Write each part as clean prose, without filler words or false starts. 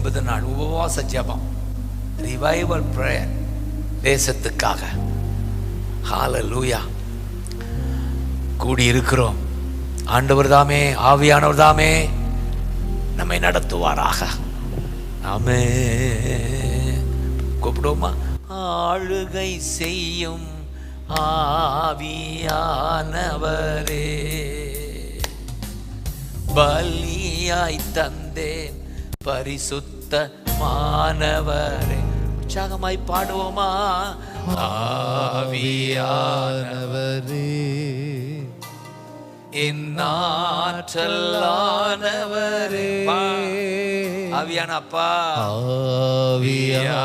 50 நாள் உபவாச ஜெபம், ரிவைவல் பிரேயர் தேசத்துக்காக. ஹல்லேலூயா. கூடி இருக்கிறோம். ஆண்டவர் தாமே, ஆவியானவர் தாமே நம்மை நடத்துவாராக. ஆமென். கூப்பிடுவோமா? ஆளுகை செய்யும் ஆவியானவரே, பலியாய் தந்தேன் பரிசுத்தமானவரே. உற்சாகமாய் பாடுவோமா? ஆவியானவரே, என் ஆற்றலானவரே. ஆவியான அப்பா, ஆவியானவரே,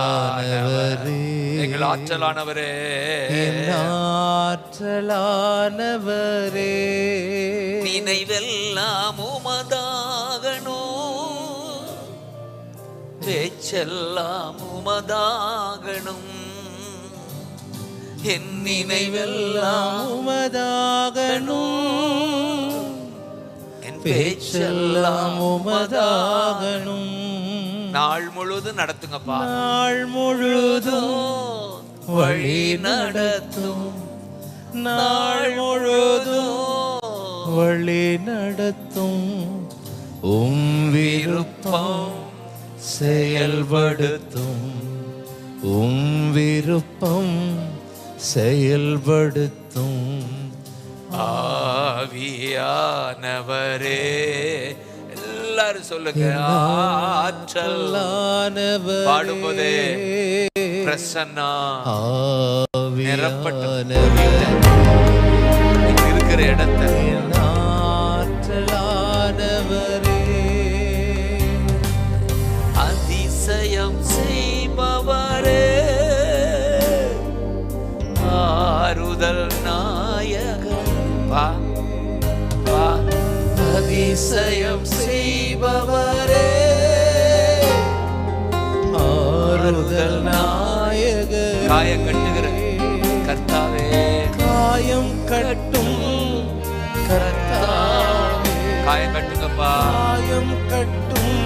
எங்கள் ஆற்றலானவரே, என் ஆற்றலானவரே, நினைவெல்லாம் உமதாகணும், பேச்செல்லாம் உமதாகணும், என் நினைவெல்லாம் உமதாகணும், என் பேச்செல்லாம் உமதாகணும். நாள் முழுவதும் நடத்துங்கப்பா. நாள் முழுதும் வழி நடத்தும், நாள் முழுதும் வழி நடத்தும், விருப்பம் செயல்படுத்தும், விருப்பம் செயல்படுத்தும். ஆவியானவரே, எல்லாரும் சொல்லுங்க. ஆற்றலானவரே, பாடும்போதே பிரசன்னா இருக்கிற இடத்தை. ஆற்றலானவரே, அதிசயம் செய்பவரே, ஆறுதல் நாயகன். அதிசயம் செய்பவரே, ஆறுதல் நாயக. காயம் கட்டுகிற கர்த்தாவே, காயம் கட்டும் கர்த்தாவே, காயம் கட்டுங்கப்பா. காயம் கட்டும்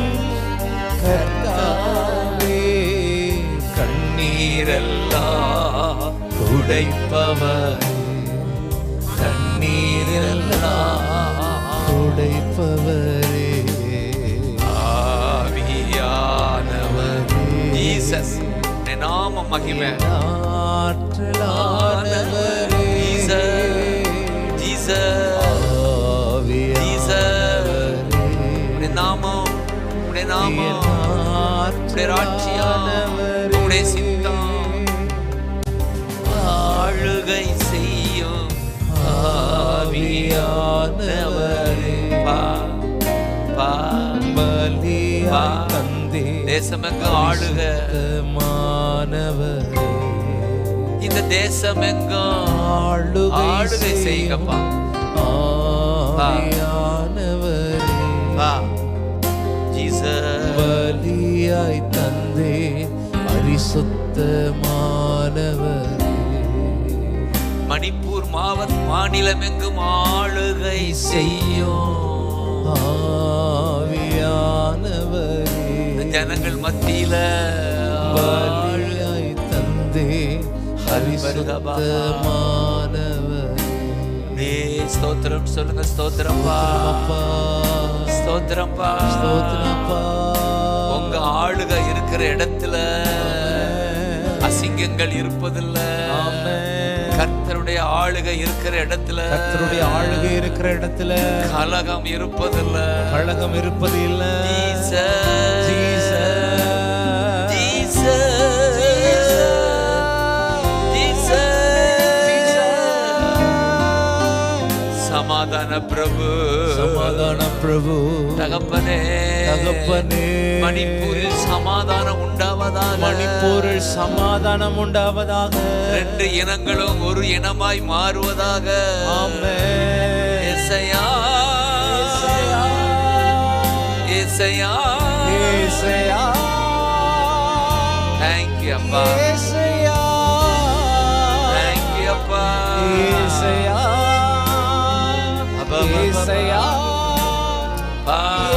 கர்த்தாவே, கண்ணீரெல்லாம் துடைப்பவரே, கண்ணீரெல்லாம் துடைப்பவரே, ஆவியானவரே. ஜீசஸ், என் நாம மகிமை. ஆற்றலானவரே, ஜீசஸ், உடைய நாமம், உடைய நாமம், உடைய ராட்சியம், உடைய சித்தம் ஆளுகை செய்யும் ஆவியானவரே. பலியாய் தந்தே தேசமெங்கும் ஆளுக மாணவரே, இந்த தேசமெங்கும் ஆளுகை செய்யுங்கப்பா. ஆவியானவரே, பலியாய் தந்தே பரிசுத்தமானவரே, மணிப்பூர் மாநிலமெங்கும் ஆளுகை செய்யும் ஆவியானவரே, ஜனங்கள் மத்தியில பலியாய் தந்தே பரிசுத்தமானவரே. ஸ்தோத்திரம் சொல்லுங்க. ஸ்தோத்திரம்பா, ஸ்தோத்திரம்பா, ஸ்தோத்திரப்பா. உங்க ஆளுகை இருக்கிற இடத்துல அசிங்கங்கள் இருப்பதில்ல. கர்த்தருடைய ஆளுகை இருக்கிற இடத்துல, கர்த்தருடைய ஆளுகை இருக்கிற இடத்துல கலகம் இருப்பதில்ல. கலகம் இருப்பது இல்ல. சமாதான பிரபு, சமாதான பிரபு, தகப்பனே, தகப்பனே, மணிப்பூரில் சமாதானம் உண்டாவதாக, மணிப்பூரில் சமாதானம் உண்டாவதாக, ரெண்டு இனங்களும் ஒரு இனமாய் மாறுவதாக. ஆமென். ஏசையா, ஏசையா, ஏசையா, thank you அப்பா, ஏசையா, thank you அப்பா, ஏசையா, ஏசையா,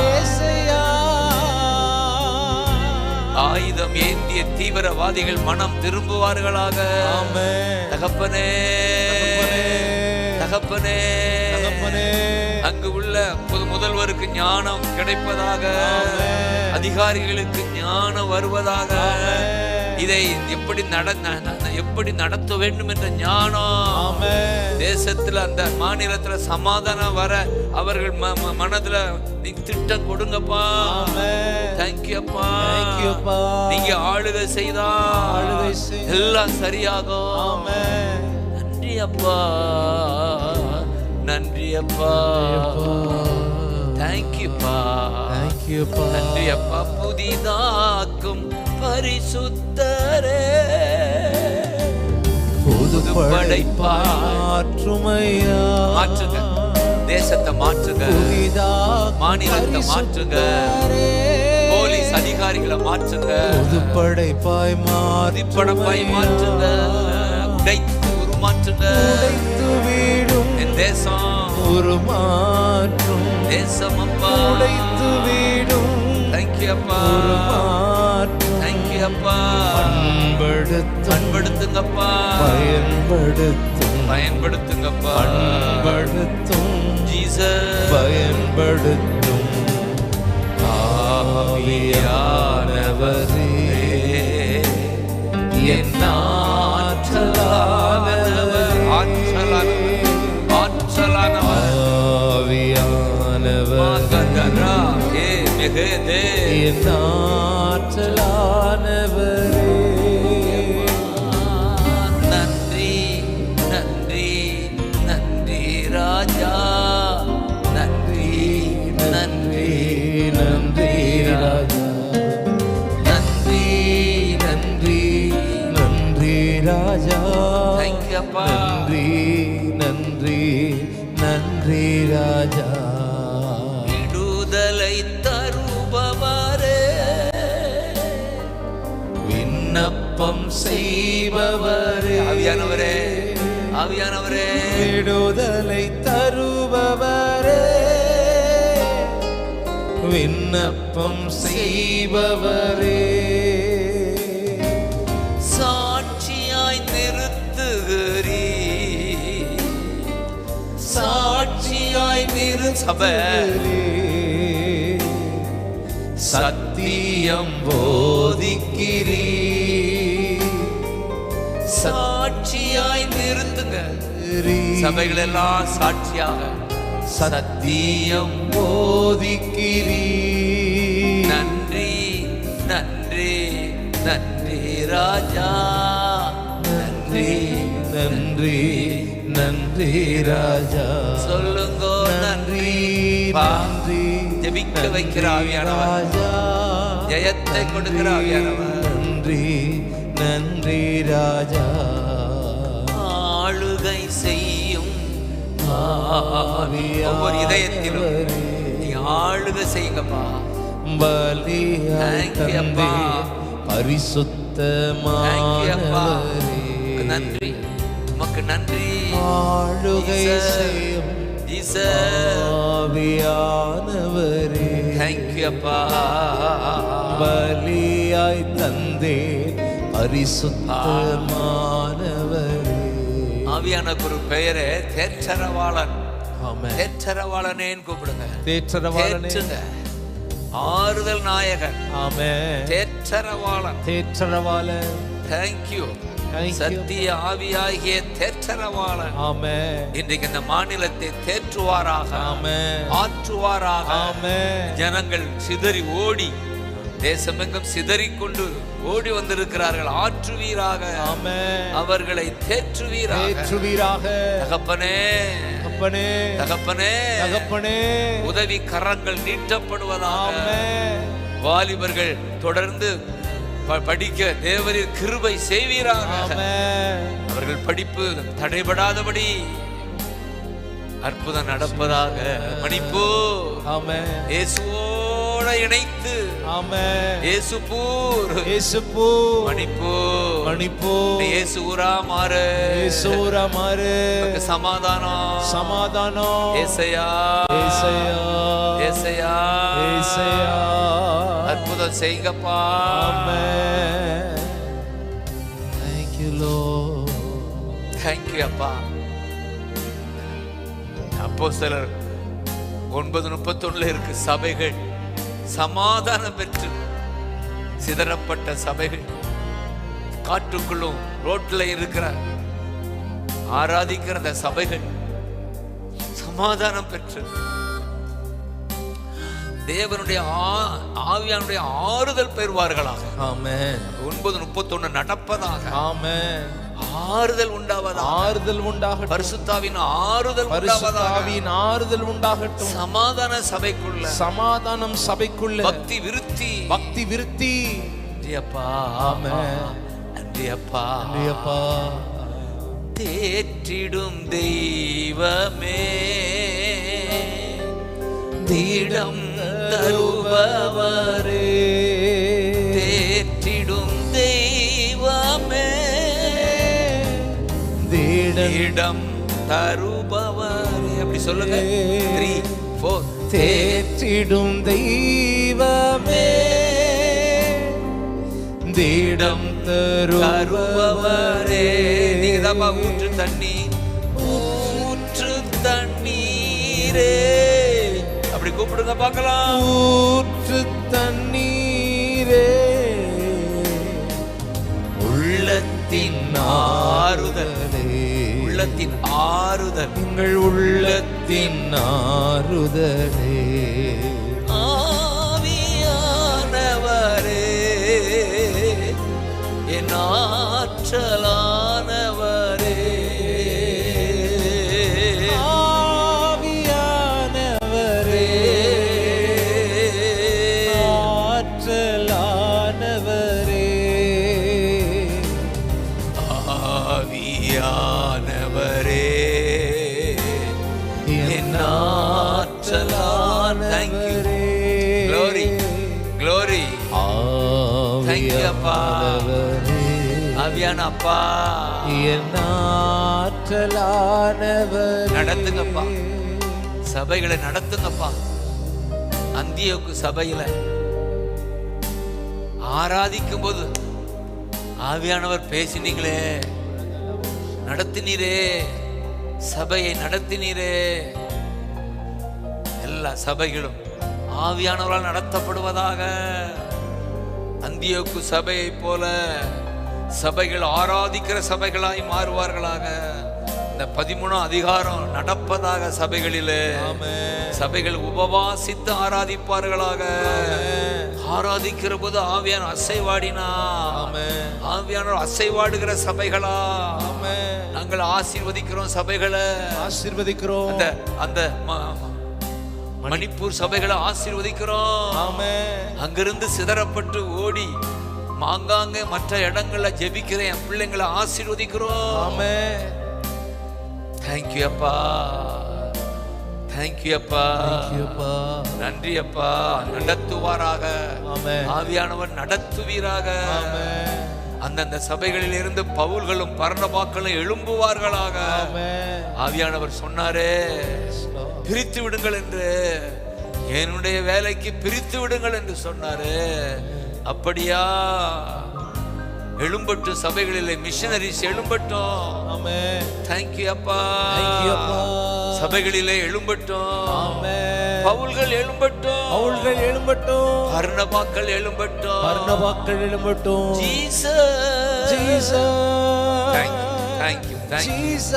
ஏசையா, ஆயுதம் ஏந்திய தீவிரவாதிகள் மனம் திரும்புவார்களாக. ஆமென். தகப்பனே, தகப்பனே, தகப்பனே, அங்கு உள்ள முதல்வருக்கு ஞானம் கிடைப்பதாக. அதிகாரிகளுக்கு ஞானம் வருவதாக. இதை எப்படி நடத்த வேண்டும் என்ற ஞானம் தேசத்துல, அந்த மாநிலத்துல சமாதானம் வர அவர்கள் மனதுல நீங்க திட்டம் கொடுங்கப்பா. தேங்க்யூ அப்பா. நீங்க ஆளுகை செய்தா எல்லாம் சரியாகும். நன்றி அப்பா, நன்றி அப்பா, தேங்க்யூப்பா, நன்றி அப்பா. புதிதாக்கும் பரிசுத்தரே, புது படைப்பாற்றுமையா. மாற்றுங்க, தேசத்தை மாற்றுங்க, மாநிலத்தை மாற்றுங்க, போலீஸ் அதிகாரிகளை மாற்றுங்க, புது படைப்பாய் மாற்றுங்க, உடைத்து உருமாற்றுங்க. என் தேசம் உருமாற்றும் தேசம் அப்பா, உடைத்து வீடும். தேங்க்யூ அப்பா, தேங்க்யூ அப்பா. பண்படுத்துங்கப்பா, பயன்படுத்துங்கப்பா, ஜீசஸ் பயன்படுத்தும். ஆவியானவரே, என் ஆற்றலானவர், ஆற்றலானவர், மகதரா ஏ மிகதே, என் ஆற்றலானவரே. நன்றி, நன்றி, நன்றி ராஜா, நன்றி, நன்றி, நன்றி ராஜா, நன்றி, நன்றி, நன்றி ராஜா. தேங்க்யூ அப்பா. நன்றி, நன்றி, நன்றி ராஜா. விடுதலை தருபவரே, விண்ணப்பம் செய்பவரே. ஆவியானவரே, ஆவியானவரே, விடுதலை தருபவரே, விண்ணப்பம் செய்பவரே. சாட்சியாய் நிறுத்துகிறீ, சாட்சியாய் நிறுத்துகிறீ, சத்தியம் போதிக்கிறீ. சாட்சியாய் நிறுத்துங்க, சபைகள் எல்லாம் சாட்சியாக சத்தியம் போதிக்கிறீ. நன்றி, நன்றி, நன்றி ராஜா, நன்றி, நன்றி, நன்றி ராஜா. சொல்லுங்க நன்றி, நன்றி. ஜெபிக்க வைக்கிற ஆவியானவர், ஜெயத்தை கொடுக்கிற ஆவியானவர். நன்றி, நன்றி ராஜா. ஆளுகை செய்யும் ஒவ்வொரு இதயத்திலும் நீங்க ஆளுகை செய்யுங்கப்பா. பலியாப்பா, பரிசுத்தமானவரே, நன்றி, உமக்கு நன்றி. ஆளுகை செய்யும் ஆவியானவரே, தேங்க்யூ அப்பா. பலியாய் தந்தே பரிசுத்தமானவரே. ஆவியானவருக்கு ஒரு பெயரே தேற்றரவாளன். தேற்றரவாளனேன்னு கூப்பிடுங்க. தேற்றரவாளனே, ஆறுதல் நாயகன். ஆமென். தேற்றரவாளன், தேற்றரவாளன். தேங்க்யூ. சத்திய ஆவியாகிய தேற்றரவாளன். ஆமென். இன்றைக்கு இந்த மாநிலத்தை தேற்றுவாராக, ஆமென், ஆற்றுவாராக. ஆமென். ஜனங்கள் சிதறி ஓடி தேசமெங்கும் சிதறிக்கொண்டு ஓடி வந்திருக்கிறார்கள். ஆற்றுவீராக, ஆமென். அவர்களை தேற்றுவீராக, தேற்றுவீராக. தகப்பனே, தகப்பனே, தகப்பனே, தகப்பனே, உதவி கரங்கள் நீட்டப்படுவதாக. ஆமென். வாலிபர்கள் தொடர்ந்து படிக்க தேவரீர் கிருபை செய்வீராக. ஆமென். அவர்கள் படிப்பு தடைபடாதபடி அற்புதம் நடப்பதாக. மணிப்பூ, ஆமென், இயேசுவோட இணைத்து. ஆமென். இயேசுப்பூர், இயேசுப்பூர், மணிப்பூர், மணிப்பூர், இயேசுரா மாறு, இயேசுரா மாறு. சமாதானம், சமாதானம். ஏசையா, ஏசையா, ஏசையா, ஏசையா. அற்புதம் செய்யுங்கப்பா. Amen. Thank you, Lord. Thank you அப்பா. அப்போஸ்தலர் 9:31 இருக்கு, சபைகள் சமாதானம் பெற்று சிதறப்பட்ட சபைகள், காட்டுக்குள்ளும் ரோட்ல இருக்கிற ஆராதிக்கிற அந்த சபைகள் சமாதானம் பெற்று தேவனுடைய ஆவியானுடைய ஆறுதல் பெறுவார்களாக. Amen. 9:31 நடப்பதாக. Amen. ஆறுதல் உண்டாவதாக. ஆறுதல் உண்டாகட்டும். பரிசுத்தாவின் ஆறுதல் பரிசுத்தாவின் ஆறுதல் உண்டாகட்டும். சமாதான சபைக்குள்ள, சமாதானம் சபைக்குள்ள, பக்தி விருத்தி, பக்தி விருத்தி. நன்றியப்பா. ஆமென். நன்றியப்பா. நன்றியப்பா. தேற்றிடும் தெய்வமே, திடம் தருபவரே, தேற்றிடும் தெய்வமே, திடம் தருபவரே. அப்படி சொல்லுங்க. 3, 4. தேற்றிடும் தெய்வமே, திடம் தருபவரே. நீங்கதாப்பா ஊற்று தண்ணி, ஊற்று தண்ணீரே. அப்படி கூப்பிடுங்க பார்க்கலாம். ஊற்று தண்ணீரே, உள்ளத்தின் ஆறுதலே, உள்ளத்தின் ஆறுதல், எங்கள் உள்ளத்தின் ஆறுதலே. ஆவியானவரே, என் ஆற்றலானவரே, ஆவியானவரே, ஆற்றலானவரே, ஆவியானவரே, என் ஆற்றலானவரே. Glory, glory. Thank you, அப்பா. ஆவியான அப்பா, என் ஆற்றலானவரே. நடத்துங்கப்பா, சபைகளை நடத்துங்கப்பா. அந்தியோக்கு சபையில ஆராதிக்கும் போது ஆவியானவர் பேசினீங்களே, நடத்தினீரே, சபையை நடத்தினீரே. எல்லா சபைகளும் ஆவியானவரால் நடத்தப்படுவதாக. அந்தியோக்கு சபையை போல சபைகள் ஆராதிக்கிற சபைகளாய் மாறுவார்களாக. இந்த 13 அதிகாரம் நடப்பதாக சபைகளிலே. சபைகள் உபவாசித்து ஆராதிப்பார்களாக. ஆராதிக்கிற போது ஆவியான அசைவாடினா, ஆவியானவர் அசைவாடுகிற சபைகளா நாங்கள் ஆசீர்வதிக்கிறோம். சபைகளை ஆசீர்வதிக்கிறோம். அந்த மணிப்பூர் சபைகளை ஆசீர்வதிக்கிறோம். அங்கிருந்து சிதறப்பட்டு ஓடி மாங்காங்க மற்ற இடங்கள்ல ஜெபிக்கிற என் பிள்ளைங்களை ஆசீர்வதிக்கிறோம். தேங்க்யூ அப்பா, தேங்க்யூ அப்பா, நன்றி அப்பா. நடத்துவாராக, ஆவியானவர் நடத்துவீராக. அந்தந்த சபைகளில் இருந்து பவுல்களும் பர்னபாக்களும் எழும்புவார்களாக. ஆவியானவர் சொன்னாரே, பிரித்து விடுங்கள் என்று, என்னுடைய வேலைக்கு பிரித்து விடுங்கள் என்று சொன்னாரு. அப்படியா? எழும்பட்டும் சபைகளிலே, மிஷனரிஸ் எழும்பட்டும். தேங்க்யூ அப்பா. சபைகளிலே எழும்பட்டும். பவுல்கள் எழும்பட்டும். பவுல்கள் எழும்பட்டும். பர்னபாக்கள் எழும்பட்டும். பர்னபாக்கள் எழும்பட்டும். Jesus, Jesus. Thank you, thank you, Jesus.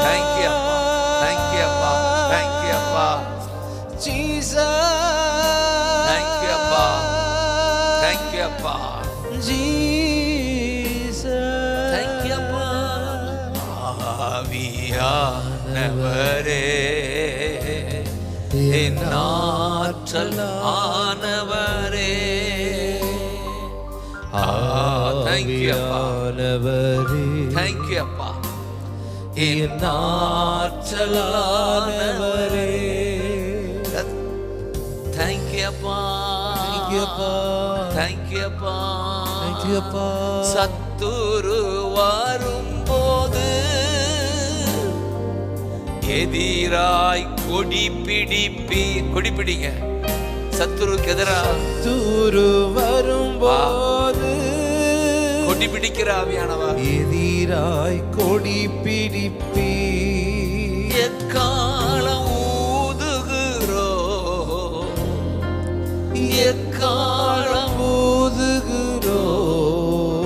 Thank you அப்பா, தேங்க்யூ அப்பா, தேங்க்யூ அப்பா. ஜீசஸ். தேங்க்யூ அப்பா, தேங்க்யூ அப்பா. ஜீசஸ். தேங்க்யூ அப்பா. ஆவியானவரே, என் ஆற்றல் ஆனவரே. தேங்க்யூ அப்பா, தேங்க்யூ அப்பா. என் ஆற்றல் ஆனவரே. தேங்க்யூ அப்பா, தேங்க்யூ அப்பா. சத்துரு வரும்போது எதிராய் கொடி பிடிங்க. சத்துருக்கு எதிரா தூரு வரும்போது கொடி பிடிக்கிற ஆவியானவா எதிராய் கொடி பிடிப்பி எக்காலம் ஊதுகிறோ எக்காலம் ஊதுகிறோ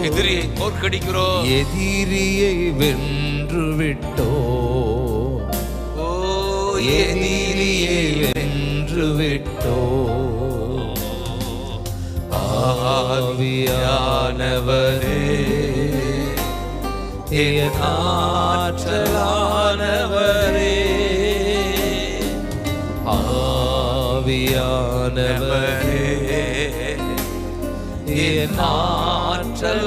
எதிரியை தோற்கடிக்கிறோம் எதிரியை வென்று விட்டோ ஓ எதிரியை வென்று விட்டோ ஆவியானவரே என் ஆற்றலானவரே ஆவியானவரே என் ஆற்றலானவரே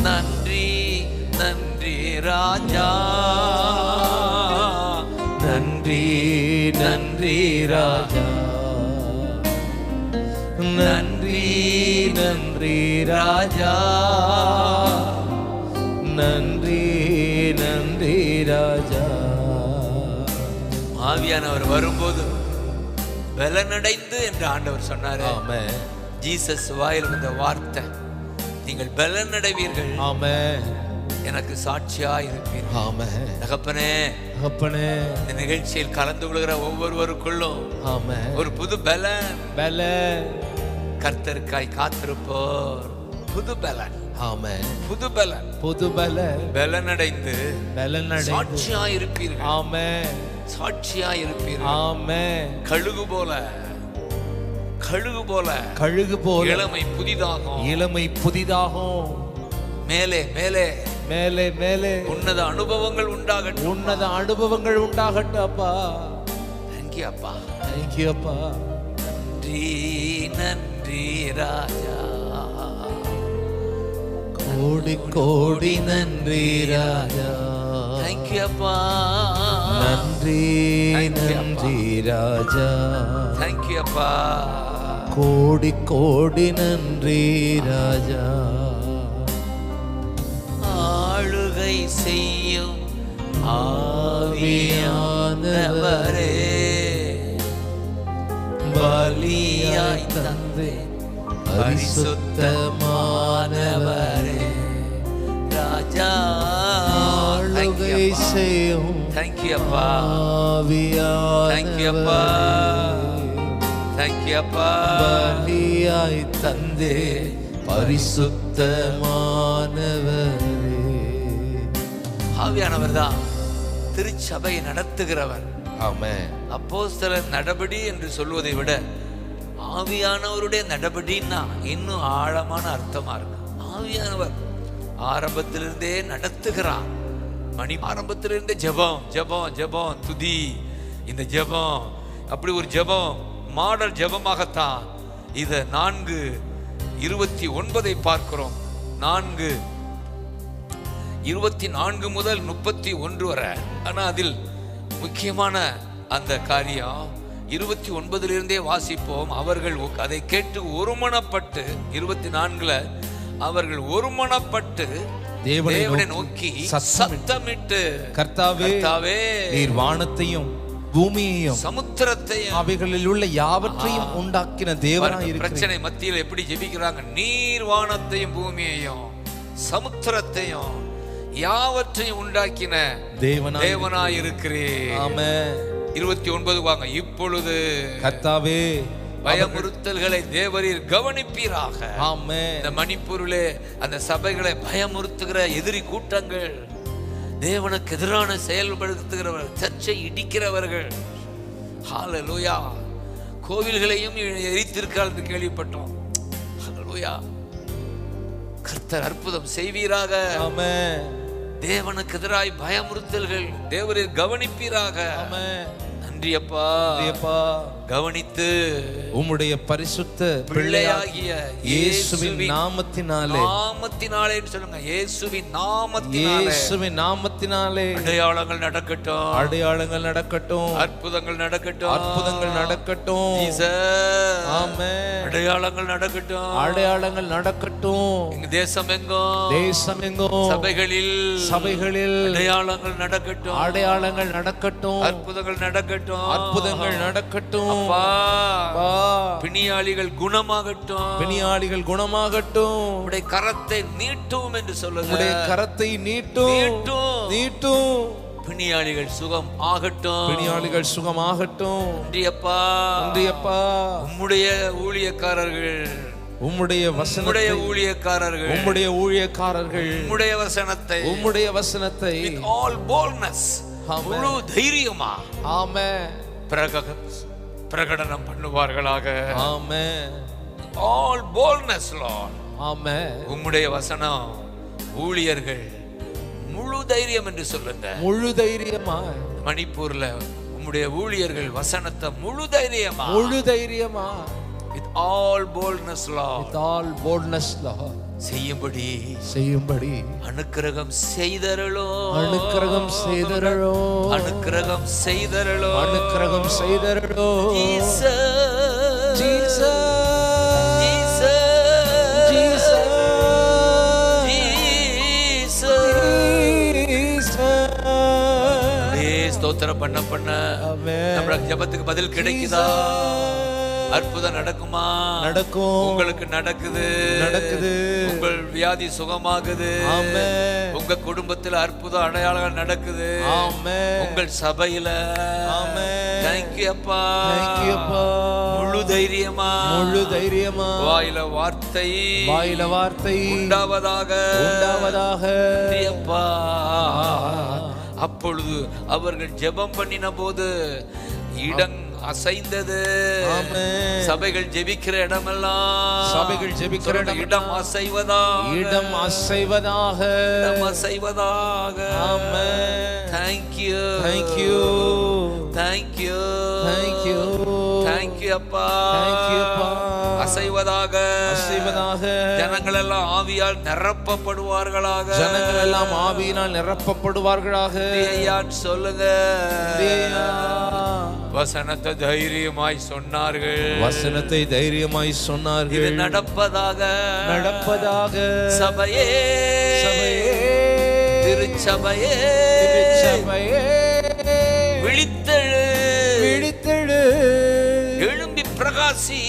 நன்றி நன்றி ராஜா நன்றி நன்றி ராஜா நன்றி நன்றி ராஜா நன்றி நன்றி ராஜா ஆவியானவர் வரும்போது பலனடைந்து என்று ஆண்டவர் சொன்னாரு. ஆமென். ஜீசஸ் வாயில் வந்த வார்த்தை, நீங்கள் பலனடைவீர்கள், ஆமென், எனக்கு சாட்சியா இருப்பீர்கள். ஆமென். தகப்பனே, தகப்பனே, இந்த நிகழ்ச்சியில் கலந்து கொள்கிற ஒவ்வொருவருக்குள்ளும் ஆமென், ஒரு புது பலன், பலன், கர்த்தருக்காய் காத்திருப்போர் புது பலன், ஆமென், புது பலன், புது பலன், பலனடைந்து பலனடைந்து சாட்சியா இருப்பீர்கள். ஆமென், சாட்சியா இருப்பீர்கள். ஆமென். கழுகு போல, கழுகு போல, கழுகு போல இளமை புதிதாகும், இளமை புதிதாகும். மேலே மேலே மேலே மேலே உன்னத அனுபவங்கள் உண்டாகட்டும். உன்னத அனுபவங்கள் உண்டாகட்டும் அப்பா. தேங்க்யூ அப்பா, தேங்க்யூ அப்பா. நன்றி நன்றி ராஜா, கோடி கோடி நன்றி ராஜா. தேங்க்யூ அப்பா, நன்றி நன்றி ராஜா. தேங்க்யூ அப்பா, கோடி கோடி நன்றி ராஜா. ஆளுகை செய்யும் ஆவியானவரே, பலியாய் தந்தே பரிசுத்தமானவரே ராஜா. ஆளுகை செய்யும் தேங்க்யூ அப்பா, தேங்க்யூ அப்பா, தேங்க்யூ அப்பா. பலியாய் தந்தே பரிசுத்தமானவரே. ஆவியானவர் தான் திருச்சபையை நடத்துகிறவர். ஆமென். அப்போஸ்தலர் நடபடி என்று சொல்வதை விட ஆவியானவருடைய நடபடின்னா இன்னும் ஆழமான அர்த்தமா இருக்கு. ஆவியானவர் ஆரம்பத்திலிருந்தே நடத்துகிறார். மணி ஆரம்பத்திலிருந்தே ஜெபம் ஜெபம் ஜெபம் துதி. இந்த ஜெபம் அப்படி ஒரு ஜெபம், மாடல் ஜெபமாகத்தான் இத 4:29 பார்க்கிறோம். 4:24 முதல் 31 வரை. ஆனா அதில் முக்கியமான அந்த காரியம் 29 வாசிப்போம். அவர்கள் அதை கேட்டு ஒருமனப்பட்டு, 24 அவர்கள் ஒருமனப்பட்டு தேவனை நோக்கி சத்தமிட்டு, கர்த்தாவே, நீர் வானத்தையும் பூமியையும் சமுத்திரத்தையும் அவைகளில் உள்ள யாவற்றையும் உண்டாக்கின தேவனாய் இருக்கிறீர். பிரச்சனை மத்தியில் எப்படி ஜெபிக்கிறாங்க? நீர் வானத்தையும் பூமியையும் சமுத்திரத்தையும் யாவற்றையும் உண்டாக்கின தேவனாய் இருக்கிறீர். ஆமென். 29 வாங்க. இப்பொழுது கர்த்தாவே, பயமுறுத்தல்களை தேவரீர் கவனிப்பீராக. ஆமென். இந்த மணிப்பூரிலே அந்த சபைகளை பயமுறுத்துகிற எதிரி கூட்டங்கள், தேவனுக்கு எதிரான செயல்படுத்துகிறவர்கள், சர்ச்சை இடிக்கிறவர்கள், ஹல்லேலூயா, கோவில்களையும் எரித்திருக்கால் என்று கேள்விப்பட்டோம். ஹல்லேலூயா, கர்த்தர் அற்புதம் செய்வீராக. ஆமென். தேவனுக்கு எதிராய் பயமுறுத்தல்கள் தேவரீர் கவனிப்பீராக. ஆமென். நன்றி அப்பா, நன்றி அப்பா. கவனித்து உம்முடைய பரிசுத்த பிள்ளையாகிய இயேசுவின் நாமத்தினாலே சொல்லுங்க. இயேசுவின் நாமத்தினாலே அடையாளங்கள் நடக்கட்டும், அடையாளங்கள் நடக்கட்டும், அற்புதங்கள் நடக்கட்டும், அற்புதங்கள் நடக்கட்டும். ஆமென். அடையாளங்கள் நடக்கட்டும், அடையாளங்கள் நடக்கட்டும். எங்க தேசம் எங்கும் சபைகளில் அடையாளங்கள் நடக்கட்டும், அடையாளங்கள் நடக்கட்டும், அற்புதங்கள் நடக்கட்டும், அற்புதங்கள் நடக்கட்டும். பிணியாளிகள் குணமாகட்டும், பிணியாளிகள் குணமாகட்டும். உடைய கரத்தை நீட்டும் என்று சொல்லுங்க. உடைய கரத்தை நீட்டும். பிணியாளிகள் சுகம் ஆகட்டும், பிணியாளிகள் சுகமாகட்டும். நன்றியப்பா, நன்றியப்பா. உம்முடைய ஊழியக்காரர்கள், உம்முடைய வசனத்தை, ஊழியக்காரர்கள், உம்முடைய ஊழியக்காரர்கள் உம்முடைய வசனத்தை with all boldness, முழு தைரியமா ஆமென் பிரகடனம் பண்ணுவார்களாக. ஆமென். all boldness Lord. ஆமென். உம்முடைய வசனம் ஊழியர்கள் முழு தைரியம் என்று சொல்லுங்க. முழு தைரியமா. மணிப்பூர்ல உம்முடைய ஊழியர்கள் வசனத்தை முழு தைரியமா with all boldness Lord, with all boldness Lord செய்யும்படி அனுக்கிரகம் செய்தருளோ, ஸ்தோத்திரம் பண்ண நம்ம ஜெபத்துக்கு பதில் கிடைக்குதா? அற்புதம் நடக்குமா? நடக்கும். உங்களுக்கு நடக்குது. உங்கள் வியாதி சுகமாகுது. உங்க குடும்பத்தில் அற்புதம் அடையாளங்கள் நடக்குது. உங்கள் சபையில தேங்க்யூ அப்பா. முழு தைரியமா வாயில வார்த்தை உண்டாவதாக. அப்பா, அப்பொழுது அவர்கள் ஜெபம் பண்ணின போது இடம் அசைந்தது. சபைகள் ஜெபிக்கிற இடமெல்லாம் இடம் அசைவதாக. தேங்க்யூ அப்பா. அசைவதாக. ஜனங்கள் எல்லாம் ஆவியால் நிரப்பப்படுவார்களாக. சொல்லுங்க. வசனத்தை தைரியமாய் சொன்னார்கள். இது நடப்பதாக. சபையே, திருச்சபையே, விழித்தெழு, எழும்பி பிரகாசி.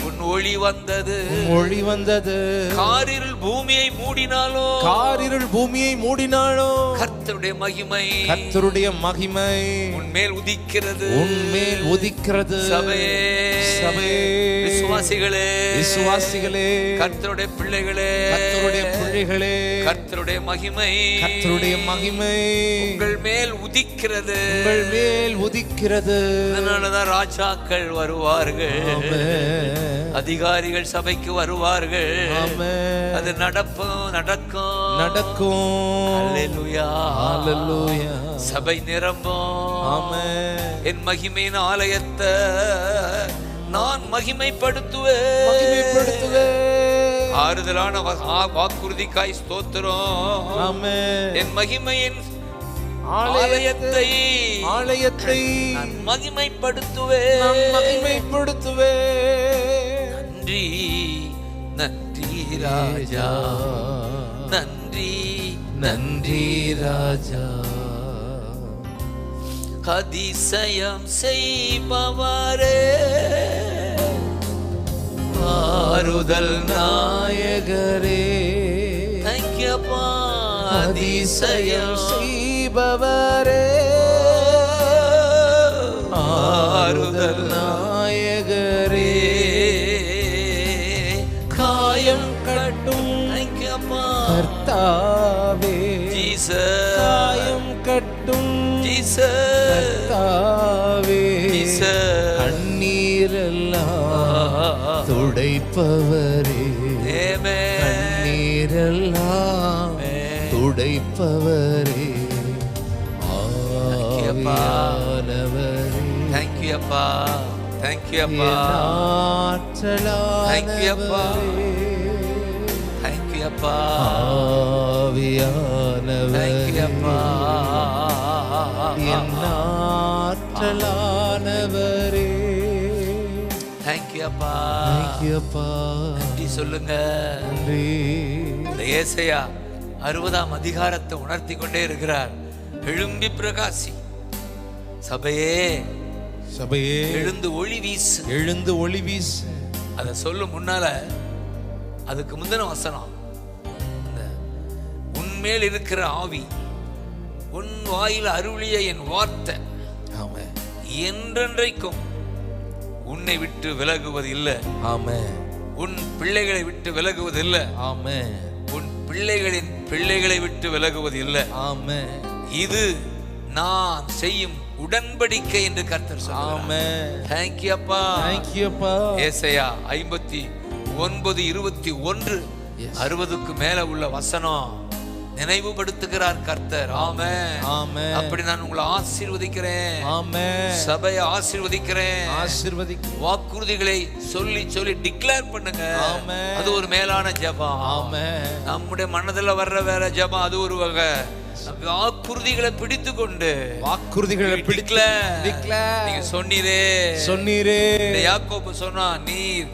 உன் ஒளி வந்தது. காரிருள் பூமியை மூடினாலோ கர்த்தருடைய மகிமை உன்மேல் உதிக்கிறது. சபையே, விசுவாசிகளே, கர்த்தருடைய பிள்ளைகளே, கர்த்தருடைய மகிமை உங்கள் மேல் உதிக்கிறது. அதனாலதான் ராஜாக்கள் வருவார்கள், அதிகாரிகள் சபைக்கு வருவார்கள். அது நடக்கும். அல்லேலூயா. சபை நிரம்பும். என் மகிமையின் ஆலயத்தை நான் மகிமைப்படுத்துவேன். ஆறுதலான வாக்குறுதிக்காய் ஸ்தோத்திரம். என் மகிமையின் ஆலயத்தை நான் மகிமைப்படுத்துவேன். நன்றி ராஜா, நன்றி ராஜா. அதிசயம் செய்பவரே, ஆறுதல் நாயகரே. தேங்க்யூ அப்பா. அதிசயம் செய்பவரே, ஆறுதல் நாயகரே. காயம் கட்டும் கர்த்தாவே, காயம் கட்டும் கர்த்தாவே. கண்ணீரெல்லாம் துடைப்பவரே, கண்ணீரெல்லாம் துடைப்பவரே, ஆவியானவரே. தேங்க்யூ அப்பா, தேங்க்யூ அப்பா, தேங்க்யூ அப்பா, தேங்க்யூ அப்பா, தேங்க்யூ அப்பா, ஆற்றலானவரே, தேங்க்யூ அப்பா, தேங்க்யூப்பா, நன்றி சொல்லுங்க. நன்றி. இந்த ஏசாயா 60ஆம் அதிகாரத்தை உணர்த்தி கொண்டே இருக்கிறார். எழும்பி பிரகாசி சபையே, சபையே எழுந்து ஒளி வீசு, எழுந்து ஒளி வீசு. அதை சொல்லும் முன்னால அதுக்கு முந்தின வசனம், உன்மேல் இருக்கிற ஆவி, உன் வாயில் அருளிய என் வார்த்தை ஆமென் என்றென்றைக்கும் உன்னை விட்டு விலகுவது இல்லை. ஆமென். உன் பிள்ளைகளை விட்டு விலகுவது இல்லை. ஆமென். உன் பிள்ளைகளின் பிள்ளைகளை விட்டு விலகுவது இல்லை. ஆமென். இது நான் செய்யும் உடன்படிக்கை என்று கர்த்தர் சொல்றார். ஆமென். தேங்க்யூ அப்பா, தேங்க்யூப்பா. ஏசாயா 59:21 60க்கு மேல உள்ள வசனம் நினைவுபடுத்துகிறார் கர்த்தர். ஆமென். ஆமென். அப்படி நான் உங்களை ஆசீர்வதிக்கிறேன். ஆமென். சபையை ஆசீர்வதிக்கிறேன். ஆசீர்வதிக்கிறேன். வாக்குறுதிகளை சொல்லி சொல்லி டிக்ளேர் பண்ணுங்க. ஆமென். அது ஒரு மேலான ஜெபம். ஆமென். நம்முடைய மனதில் வர்ற வேற ஜெபம் அது ஒரு வகை. வாக்குறுதிகளை பிடித்து கொண்டு வாக்குறுதிகளை நீங்க சொன்னீரே, சொன்னீரே, யாக்கோபு சொன்னா, நீர்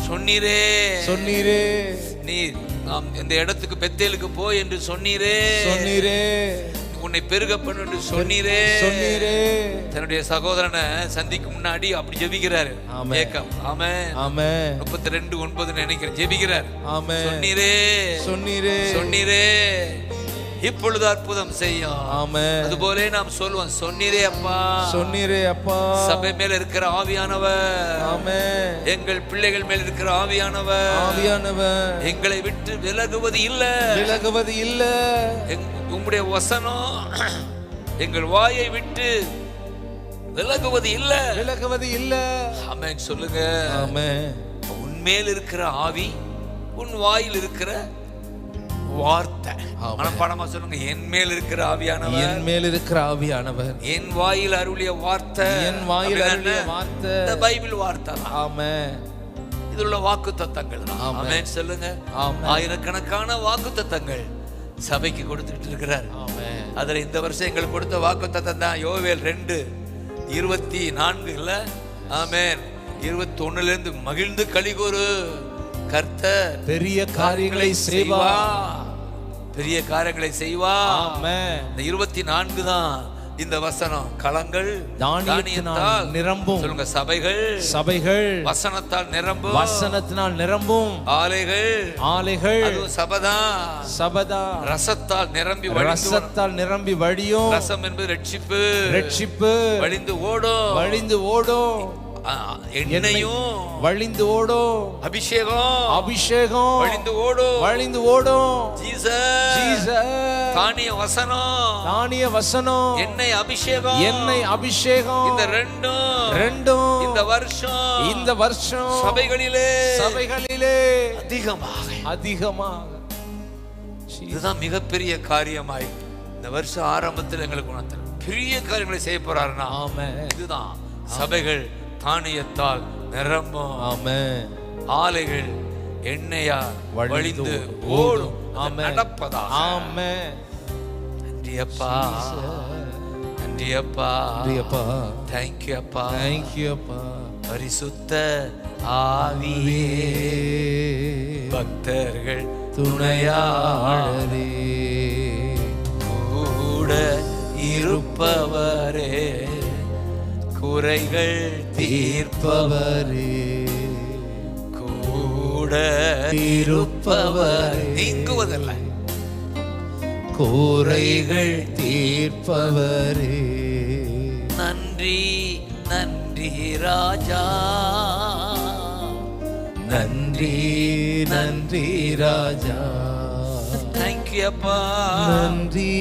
சொன்னீரே, சொன்னீரே, நீர் இந்த இடத்துக்கு பெத்தேலுக்கு போய் என்று சொன்னீரே, சொன்னீரே, உன்னை பெருக பண்ணு என்று சொன்னீரே, சொன்னீரே. தன்னுடைய சகோதரனை சந்திக்கும் முன்னாடி அப்படி ஜெபிக்கிறாரு ஏக்கம். ஆமென். ஆமென். 32:9 நினைக்கிறேன் ஜெபிக்கிறார். ஆமென். சொன்னீரே, சொன்னீரே, சொன்னீரே, இப்பொழுது அற்புதம் செய்யும். ஆமென். அதுபோல நாம் சொல்லுவோம், சொன்னீரே அப்பா, சொன்னீரே அப்பா. சபை மேல இருக்கிற ஆவியானவர், ஆமென். எங்கள் பிள்ளைகள் மேல் இருக்கிற ஆவியானவர், ஆவியானவர் எங்களை விட்டு விலகுவது இல்ல, விலகுவது இல்ல. உம்முடைய வசனம் எங்கள் வாயை விட்டு விலகுவது இல்ல, விலகுவது இல்ல. ஆமென் சொல்லுங்க. ஆமென். உன்மேல் இருக்கிற ஆவி, உன் வாயில் இருக்கிற வார்த்தை. மனப்பாடமா சொல்லுங்க, என் மேல் இருக்கிற ஆவியானவர், என் மேல் இருக்கிற ஆவியானவர், என் வாயில் அருளிய வார்த்தை, என் வாயில் அருளிய வார்த்தை, இந்த பைபிள் வார்த்தை. ஆமென். இதுள்ள வாக்குத்தத்தங்கள் தான். ஆமென் சொல்லுங்க. ஆயிரக்கணக்கான வாக்குத்தத்தங்கள் சபைக்கு கொடுத்துட்டு இருக்கிறார். ஆமென். அதுல இந்த வருஷம் எங்களுக்கு கொடுத்த வாக்குத்தத்தம் தான் யோவேல் 2:24. ஆமென். 21 இருந்து மகிழ்ந்து களிகூரு, கர்த்தர் பெரிய காரியங்களை செய்வா, பெரிய காரியங்களை செய்வா. ஆமென். இந்த 24 தான் இந்த வசனம். களங்கள் தானியத்தால் நிரம்பும். சொல்லுங்க, சபைகள் சபைகள் வசனத்தால் நிரம்பும், வசனத்தினால் நிரம்பும். ஆலைகள் ஆலைகள் அது சபதா, சபதா ரசத்தால் நிரம்பி ரசத்தால் நிரம்பி வழியும். ரசம் என்பது ரட்சிப்பு, ரட்சிப்பு வழிந்து ஓடும், வழிந்து ஓடும். எண்ணெயும் வழிந்து ஓடும். அபிஷேகம், அபிஷேகம் வழிந்து ஓடும், வழிந்து ஓடும். Jesus, Jesus. தானிய வசனம், தானிய வசனம், எண்ணெய் அபிஷேகம், எண்ணெய் அபிஷேகம். இந்த ரெண்டும் இந்த வருஷம் சபைகளிலே அதிகமாக இதுதான் மிகப்பெரிய காரியமாய் இந்த வருஷ ஆரம்பத்தில் எங்களுக்கு உணர்த்தல் பெரிய காரியங்களை செய்ய போறாருன்னா, ஆமென், இதுதான். சபைகள் தானியத்தால் நிரம்பும், ஆமென், ஆலைகள் எண்ணெயால் வழிந்து ஓடும், நடப்பதா. ஆமென். நன்றி அப்பா, நன்றி அப்பா, நன்றி அப்பா, தேங்க்யூ அப்பா, தேங்க்யூ அப்பா. பரிசுத்த ஆவியே, பக்தர்கள் துணையாளரே, கூட இருப்பவரே, குறைகள் தீர்ப்பவரே, கூட இருப்பவர், நீங்குவதல்ல, குறைகள் தீர்ப்பவரே. நன்றி நன்றி ராஜா, நன்றி நன்றி ராஜா, தேங்க்யூ அப்பா, நன்றி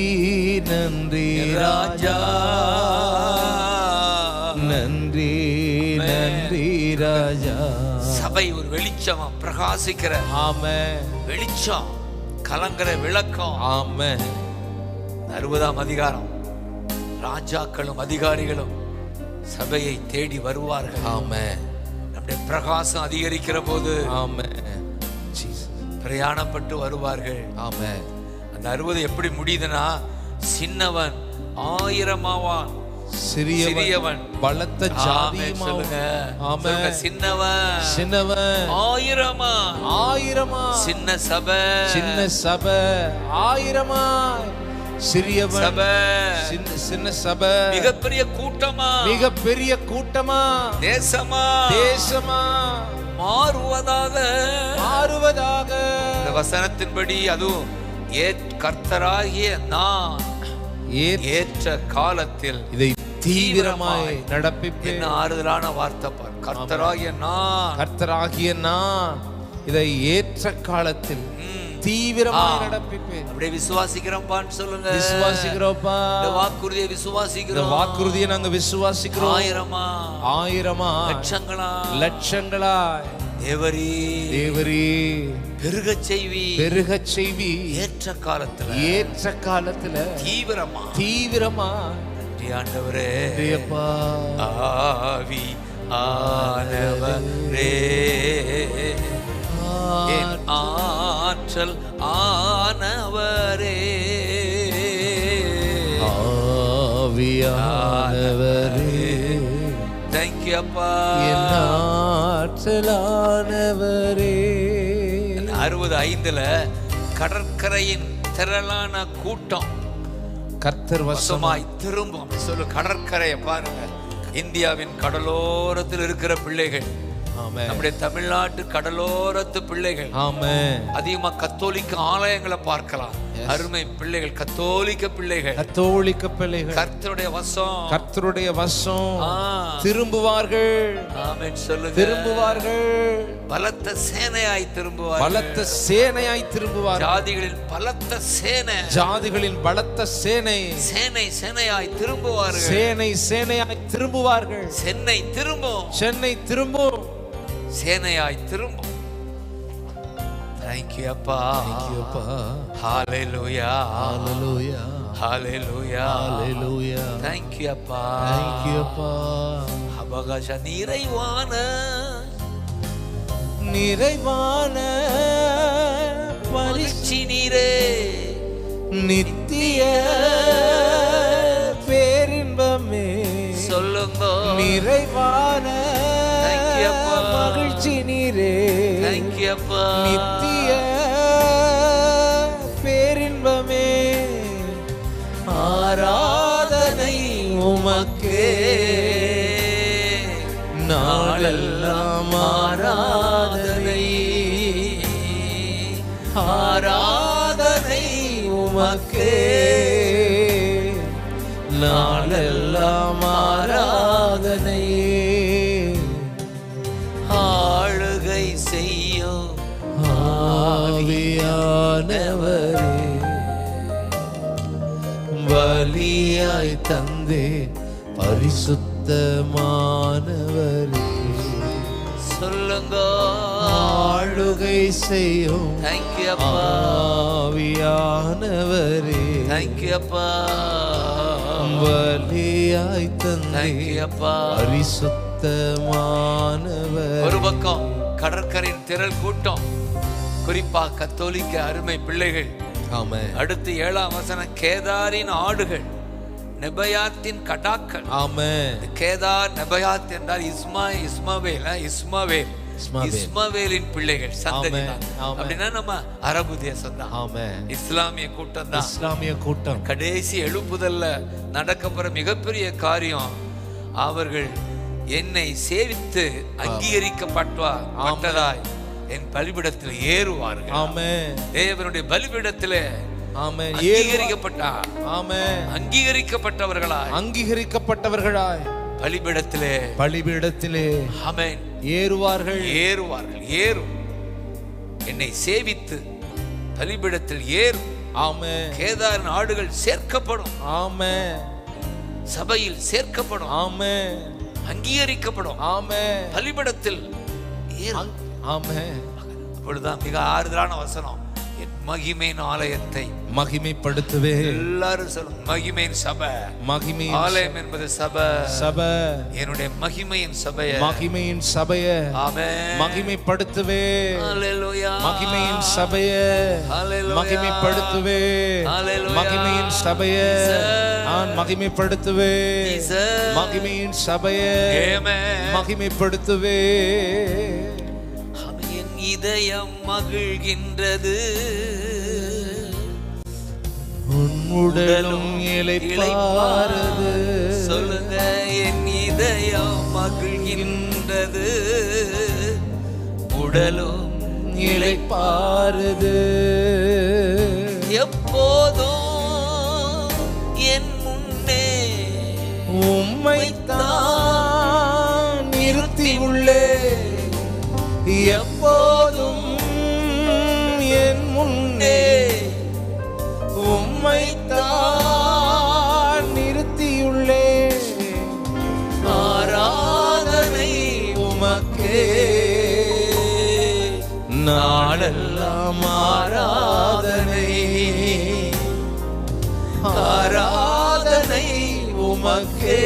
நன்றி ராஜா, நன்றி நன்றி ராஜா. சபை ஒரு வெளிச்சமா பிரகாசிக்கிற, ஆமென், வெளிச்சம், கலங்கர விளக்கம். ஆமென். 60ஆம் அதிகாரம், ராஜாக்களும் அதிகாரிகளும் சபையை தேடி வருவார்கள். ஆமென். நம்முடைய பிரகாசம் அதிகரிக்கிற போது ஆமென். ஜீசஸ். பிரயாணப்பட்டு வருவார்கள். ஆமென். அந்த 60 எப்படி முடியுதுன்னா, சின்னவன் 1000 ஆவான், சிறியவன் பலத்த ஜாதியுமாவான். சொல்லுங்க. ஆமென். சின்னவன் 1000 சின்ன சபை 1000 சிறியவன் சபை சின்ன சபை மிகப்பெரிய கூட்டமா தேசமா மாறுவதாக. இந்த வசனத்தின்படி அதுவும் கர்த்தராகிய நான் ஏற்ற காலத்தில் இதை தீவிரமாய் நடப்பிப்பேன். என்ன ஆறுதலான வார்த்தை பார். கர்த்தராகிய நான் இதை ஏற்ற காலத்தில் தீவிரமாய் நடப்பிப்பேன். அப்படியே விசுவாசிக்கிறோம்பான்னு சொல்லுங்க. விசுவாசிக்கிறோம்ப்பா. இந்த வாக்குறுதியை விசுவாசிக்கிறோம். இந்த வாக்குறுதியை நாங்க விசுவாசிக்கிறோம். 1000 லட்சங்களா தேவரீ பெருகச் செய்வி. ஏற்ற காலத்துல தீவிரமா ஆண்டவரே, ஆவி ஆனவரே, என் ஆற்றல் ஆனவரே, ஆவியானவரே, தேங்க் யூ அப்பா, என் ஆற்றலானவரே. 65 கடற்கரையின் திரளான கூட்டம் கர்த்தர் வசமாய் திரும்பும். சொல்லு, கடற்கரையை பாருங்க. இந்தியாவின் கடலோரத்தில் இருக்கிற பிள்ளைகள், நம்முடைய தமிழ்நாட்டு கடலோரத்து பிள்ளைகள், அதிகமா கத்தோலிக்க ஆலயங்களை பார்க்கலாம். அருமை பிள்ளைகள், கத்தோலிக்க பிள்ளைகள், கர்த்தருடைய வசம் திரும்புவார்கள். ஆமென் சொல்லுங்க. திரும்புவார்கள். பலத்த சேனையாய் திரும்புவார்கள். ஜாதிகளின் பலத்த சேனையாய் திரும்புவார்கள். சென்னை திரும்பும். சேனையாய் திரும்பும். Thank you அப்பா. Hallelujah. Thank you அப்பா. அவகாச நிறைவான மகிழ்ச்சி நீரே, நித்திய பேரின்பமே. சொல்லுங்க. நிறைவான மகிழ்ச்சி நீரே, நித்திய பேரின்பமே. ஆராதனை உமக்கே, நாளெல்லாம் ஆராதனை உமக்கே, நாளெல்லாம் ஆராதனை. ஆளுகை செய்யும் ஆவியானவரே, பலியாய் தந்தே பரிசுத்தமானவரே. சொல்லுங்க. ஆளுகை செய்யும் ஆவியானவரே, பலியாய் தந்தே பரிசுத்தமானவரே. ஒரு பக்கம் கடற்கரையின் திரள் கூட்டம், குறிப்பா கத்தோலிக்க அருமை பிள்ளைகள். அடுத்து 7ஆம் வசனம், கேதாரின் ஆடுகள், நெபயாத்தின் கடாக்கள். கேதார் நெபயாத் என்றால் இஸ்மவேலின் பிள்ளைகள் சந்ததி. அப்படின்னா நம்ம அரபு தேசம் தான், இஸ்லாமிய கூட்டம். கடைசி எழுப்புதல்ல நடக்கப்போற மிகப்பெரிய காரியம், அவர்கள் என்னை சேவித்து அங்கீகரிக்கப்பட்டதாய் என் பலிபீடத்தில் ஏறுவார்கள். தேவனுடைய பலிபீடத்திலே அங்கீகரிக்கப்பட்டவர்களாய் பலிபீடத்திலே ஆமென் ஏறுவார்கள். என்னை சேவித்து பலிபீடத்தில் ஏறும். கேதாரின் ஆடுகள் சேர்க்கப்படும். சபையில் சேர்க்கப்படும். அங்கீகரிக்கப்படும். பலிபீடத்தில் ஏறும். அப்பொழுதுதான் மிக ஆறுதலான வசனம், என் மகிமையின் ஆலயத்தை மகிமைப்படுத்துவே. எல்லாரும் சொல்லுங்க, மகிமையின் சபை. மகிமை ஆலயம் என்பது சபை. சபை என்னுடைய மகிமையின் சபையை, மகிமையின் சபையை ஆமென், மகிமைப்படுத்துவே. ஹalleluya. மகிமையின் சபையை ஹalleluya. மகிமைப்படுத்துவே. ஹalleluya. மகிமையின் சபையை நான் மகிமைப்படுத்துவே. மகிமையின் சபையை ஆமென், மகிமைப்படுத்துவே. என் இதயம் மகிழ்கின்றது, உன் உடலும் இளைப்பாறுது. சொல்லுங்க, என் இதயம் மகிழ்கின்றது, உடலும் இளைப்பாறுது. எப்போதும் என் முன்னே உம்மைத்தான் நிறுத்தி உள்ளே. எப்போதும் என் முன்னே உம்மைத்தான் நிறுத்தியுள்ளே. ஆராதனை உமக்கே நாளெல்லாம் ஆராதனை. ஆராதனை உமக்கே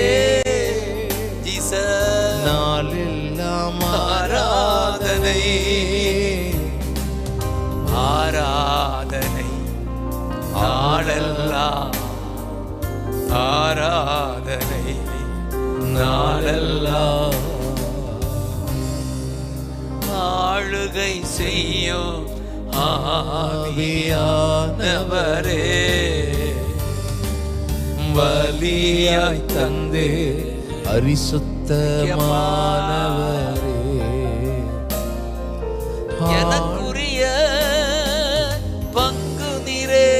ஜீசஸ், நாளெல்லாம் ஆராதனை. ஆராதனை நாளெல்லாம், ஆராதனை நாளெல்லாம். ஆளுகை செய்யும் ஆவியானவரே, பலியாய் தந்தே பரிசுத்தமானவரே. எனக்குரிய பங்கு நீரே,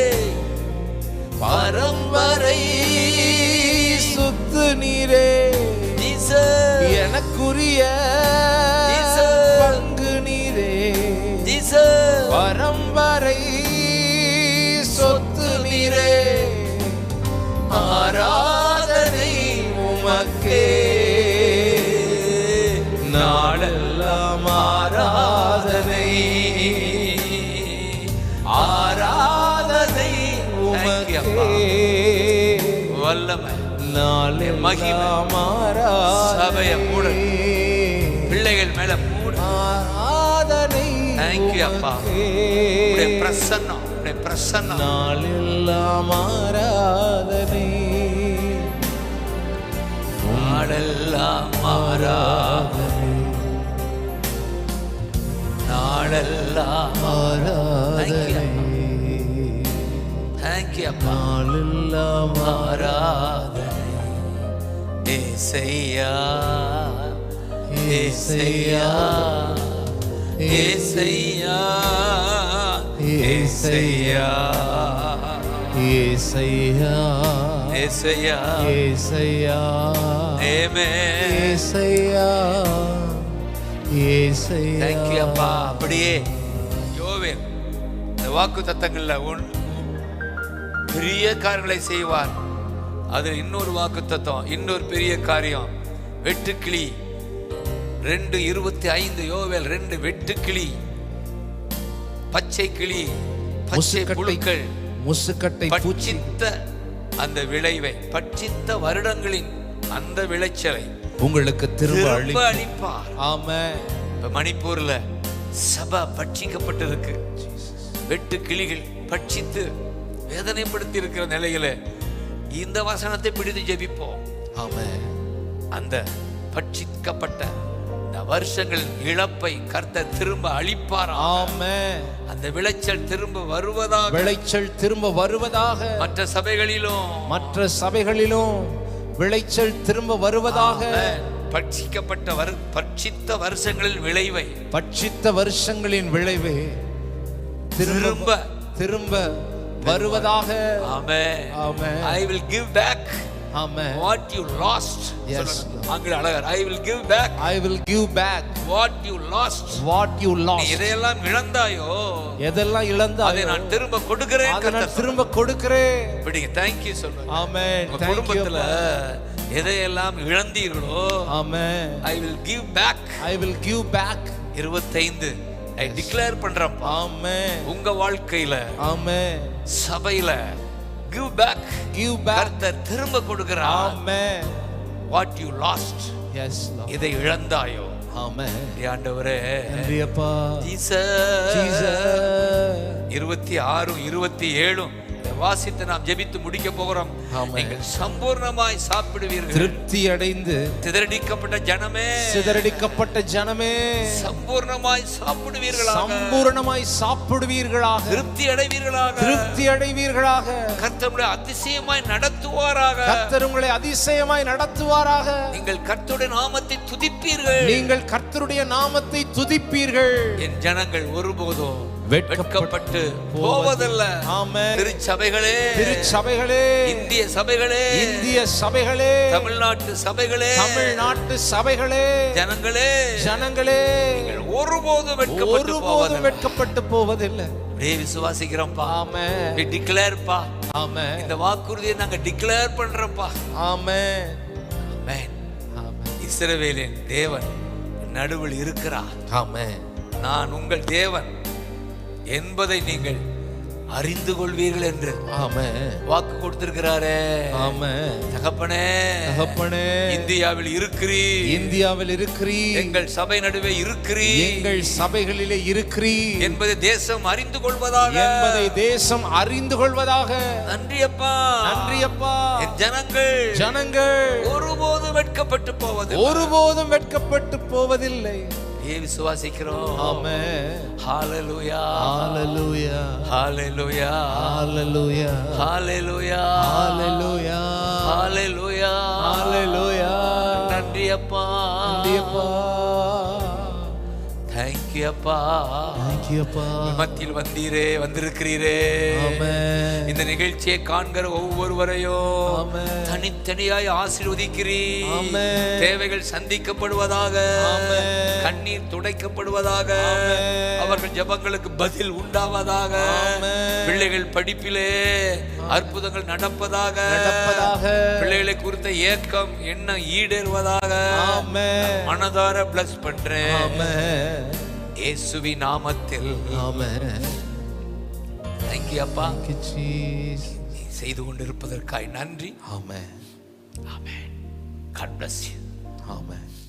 பரம்பரை சுத்து நீரே. ஜீசஸ், எனக்குரிய பங்கு நீரே. ஜீசஸ், பரம்பரை சொத்து நீரே. ஆராதனை உமக்கே நாளெல்லாம் ஆராதனை. ஆராதனை உமக்கே வல்லமை நாளெல்லாம் சபையை மூடு, ஆராதனை. பிள்ளைகள் மேல மூடு. ஆராதனை Thank you, அப்பா. உம்முடைய பிரசன்னம், உம்முடைய பிரசன்னம். நாளெல்லாம் ஆராதனை. நாளெல்லாம் ஆராதனை, நாளெல்லாம் ஆராதனை. Thank you, அப்பா. நாளெல்லாம் ஆராதனை. ஏசையா, ஏசையா, ஏசையா, ஏசையா, ஏசையா ஏசையா, ஏசையா ஆமென். ஏசையா ஏசையா. Thank you, அப்பா. அப்படியே யோவேல் இந்த வாக்குத்தத்தங்கள்ல பெரிய காரியங்களை செய்வார். அது இன்னொரு வாக்குத்தத்தம், இன்னொரு பெரிய காரியம். வெட்டுக்கிளி 2:25, யோவேல் 2, வெட்டுக்கிளி, பச்சை கிளி, பச்சை புழுக்கள், முசுக்கட்டை பூச்சி, பட்சித்த அந்த விளைவை, பட்சித்த வருடங்களின் அந்த விளைச்சலை உங்களுக்கு திரும்ப அளிப்பார். ஆமென். இப்ப மணிப்பூர்ல சபை பட்சிக்கப்பட்டிருக்கு. வெட்டு கிளிகள் பட்சித்து வேதனைப்படுத்தி இருக்கிற நிலையில இந்த வசனத்தை பிடித்து ஜெபிப்போம். ஆமென். அந்த பட்சிக்கப்பட்ட இந்த வருஷங்களின் இழப்பை கர்த்தர் திரும்ப அளிப்பார். ஆமென். அந்த விளைச்சல் திரும்ப வருவதாக, விளைச்சல் திரும்ப வருவதாக. மற்ற சபைகளிலும், மற்ற சபைகளிலும் விளைச்சல் திரும்ப வருவதாக. பட்சிக்கப்பட்ட பட்சித்த வருஷங்களின் விளைவை, பட்சித்த வருஷங்களின் விளைவு திரும்ப திரும்ப வருவதாக. ஆமென். ஆமென். I will give back Amen. what you lost. Yes. ஆங்கில Azhagar. I will give back I will give back what you lost. what you நீ lost. எதையெல்லாம் இழந்தாயோ எதெல்லாம் இழந்தாயோ அதை நான் திரும்ப கொடுக்கிறேன். அதை நான் திரும்ப கொடுக்கிறேன். பிடிங்க. Thank you சொல்லுங்க. ஆமென். உங்க குடும்பத்துல எதையெல்லாம் இழந்தீர்களோ, ஆமென். I will give back. I will give back. 25 I declare பண்றேன். Amen. உங்க வாழ்க்கையில, Amen. சபையில give back. Give back. கர்த்தர் திரும்ப கொடுக்கிறார். Amen. What you lost. Yes, Lord. இதை இழந்தாயோ. Amen. ஆண்டவரே, நன்றி அப்பா. ஜீசஸ். Jesus. 26 27 வாசித்து நாம் ஜெபித்து முடிக்க போகிறோம். நீங்கள் சம்பூர்ணமாய் சாப்பிடுவீர்கள். திருப்தி அடைந்து சிதறடிக்கப்பட்ட ஜனமே, சிதறடிக்கப்பட்ட ஜனமே, சம்பூர்ணமாய் சாப்பிடுவீர்களாக. சம்பூர்ணமாய் சாப்பிடுவீர்களாக. திருப்தி அடைவீர்களாக. திருப்தி அடைவீர்களாக. கர்த்தர் உங்களை அதிசயமாய் நடத்துவாராக. கர்த்தர் உங்களை அதிசயமாய் நடத்துவாராக. நீங்கள் கர்த்தருடைய நாமத்தை துதிப்பீர்கள். நீங்கள் கர்த்தருடைய நாமத்தை துதிப்பீர்கள். என் ஜனங்கள் ஒருபோதும் வெட்கப்பட்டு போவதில்ல. ஆமென். திருச்சபைகளே, திருச்சபைகளே, இந்திய சபைகளே, இந்திய சபைகளே, தமிழ்நாட்டு சபைகளே, தமிழ்நாட்டு சபைகளே, ஜனங்களே, ஜனங்களே, நீங்கள் ஒருபோதும் ஒருபோதும் வெட்கப்பட்டு போவதில்லை. அப்படியே விசுவாசிக்கிறோம்ப்பா. ஆமென். we declare பா. ஆமென். இந்த வாக்குறுதியை நாங்க டிக்ளேர் பண்றோம்ப்பா. ஆமென். ஆமென். ஆமென். இஸ்ரவேலின் தேவன் நடுவில் இருக்கிறார். ஆமென். நான் உங்கள் தேவன் என்பதை நீங்கள் அறிந்து கொள்வீர்கள் என்று ஆமென். வாக்கு கொடுத்திருக்கிறாரே. ஆமென். தகப்பனே, தகப்பனே, இந்தியாவில் இருக்கிறீர். இந்தியாவில் இருக்கிறீர். எங்கள் சபை நடுவே இருக்கிறீர். எங்கள் சபைகளிலே இருக்கிறீர் என்பதை தேசம் அறிந்து கொள்வதாக. என்பதை தேசம் அறிந்து கொள்வதாக. நன்றி அப்பா. நன்றி அப்பா. என் ஜனங்கள், ஜனங்கள் ஒருபோதும் வெட்கப்பட்டு போவது, ஒருபோதும் வெட்கப்பட்டு போவதில்லை. விசுவாசிக்கிறோம். ஆமென். ஹalleluya, ஹalleluya, ஹalleluya, ஹalleluya, ஹalleluya, ஹalleluya, ஹalleluya, ஹalleluya. நன்றி அப்பா. நன்றி அப்பா. Thank you அப்பா. Thank you அப்பா. மத்தியில் வந்தீரே, வந்திருக்கிறீரே. ஆமென். இந்த நிகழ்ச்சியை காண்கிற ஒவ்வொருவரையும் ஆமென். தனித்தனியாய் ஆசீர்வதிக்கிறீர். ஆமென். தேவைகள் சந்திக்கப்படுவதாக. ஆமென். கண்ணீர் துடைக்கப்படுவதாக. ஆமென். அவர்கள் ஜெபங்களுக்கு பதில் உண்டாவதாக. ஆமென். பிள்ளைகள் படிப்பிலே அற்புதங்கள் நடப்பதாக. பிள்ளைகளை குறித்த ஏக்கம் எண்ணம் ஈடேறுவதாக. ஆமென். மனதார பிளஸ் பண்றேன். ஆமென். இயேசுவின் நாமத்தில். ஆமென். Thank you அப்பா. Thank you Jesus. நீ செய்து கொண்டிருப்பதற்காய் நன்றி. ஆமென். ஆமென். God bless you. ஆமென்.